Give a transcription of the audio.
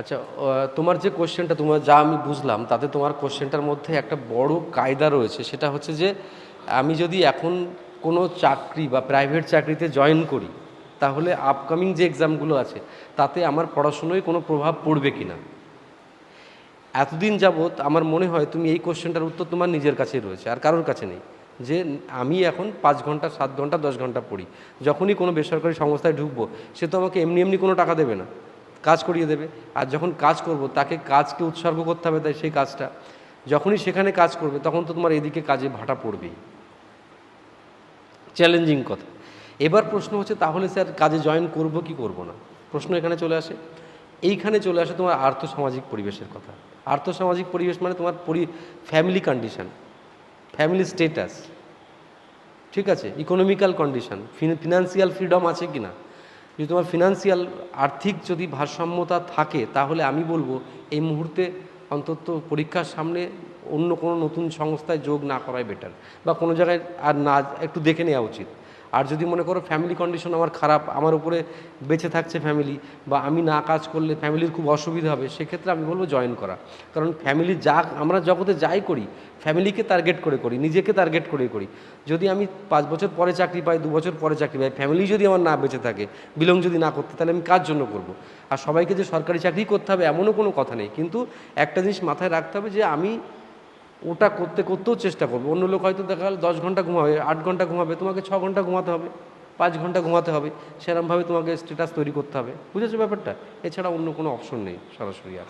আচ্ছা, তোমার যে কোশ্চেনটা তোমার যা আমি বুঝলাম তাতে তোমার কোশ্চেনটার মধ্যে একটা বড় কায়দা রয়েছে, সেটা হচ্ছে যে আমি যদি এখন কোনো চাকরি বা প্রাইভেট চাকরিতে জয়েন করি তাহলে আপকামিং যে এক্সামগুলো আছে তাতে আমার পড়াশুনোয় কোনো প্রভাব পড়বে কি না। এতদিন যাবৎ আমার মনে হয় তুমি এই কোশ্চেনটার উত্তর তোমার নিজের কাছেই রয়েছে, আর কারোর কাছে নেই। যে আমি এখন 5 ঘন্টা 7 ঘন্টা 10 ঘন্টা পড়ি, যখনই কোনো বেসরকারি সংস্থায় ঢুকবো সে তো আমাকে এমনি এমনি কোনো টাকা দেবে না, কাজ করিয়ে দেবে। আর যখন কাজ করব তাকে কাজকে উৎসর্গ করতে হবে, তাই সেই কাজটা যখনই সেখানে কাজ করবে তখন তো তোমার এদিকে কাজে ভাটা পড়বেই। চ্যালেঞ্জিং কথা। এবার প্রশ্ন হচ্ছে তাহলে স্যার কাজে জয়েন করব কি করব না, প্রশ্ন এখানে চলে আসে। এইখানে চলে আসে তোমার আর্থসামাজিক পরিবেশের কথা। আর্থসামাজিক পরিবেশ মানে তোমার ফ্যামিলি কন্ডিশন, ফ্যামিলি স্টেটাস, ঠিক আছে, ইকোনমিক্যাল কন্ডিশন, ফিনান্সিয়াল ফ্রিডম আছে কি না। যদি তোমার ফিনান্সিয়াল আর্থিক যদি ভারসাম্যতা থাকে তাহলে আমি বলবো এই মুহূর্তে অন্তত পরীক্ষার সামনে অন্য কোনো নতুন সংস্থায় যোগ না করাই বেটার, বা কোনো জায়গায় আর না, একটু দেখে নেওয়া উচিত। আর যদি মনে করো ফ্যামিলি কন্ডিশন আমার খারাপ, আমার উপরে বেঁচে থাকছে ফ্যামিলি, বা আমি না কাজ করলে ফ্যামিলির খুব অসুবিধা হবে, সেক্ষেত্রে আমি বলবো জয়েন করা। কারণ ফ্যামিলি যা আমরা জগতে যাই করি ফ্যামিলিকে টার্গেট করে করি, নিজেকে টার্গেট করে করি। যদি আমি 5 বছর পরে চাকরি পাই, 2 বছর পরে চাকরি পাই, ফ্যামিলি যদি আমার না বেঁচে থাকে, বিলং যদি না করতে, তাহলে আমি কার জন্য করব। আর সবাইকে যে সরকারি চাকরি করতে হবে এমনও কোনো কথা নেই, কিন্তু একটা জিনিস মাথায় রাখতে হবে যে আমি ওটা করতেও চেষ্টা করবো। অন্য লোক হয়তো দেখা গেল 10 ঘন্টা ঘুমাবে, 8 ঘন্টা ঘুমাবে, তোমাকে 6 ঘন্টা ঘুমাতে হবে, 5 ঘন্টা ঘুমাতে হবে। সেরকমভাবে তোমাকে স্ট্যাটাস তৈরি করতে হবে, বুঝেছো ব্যাপারটা? এছাড়া অন্য কোনো অপশন নেই সরাসরি আর।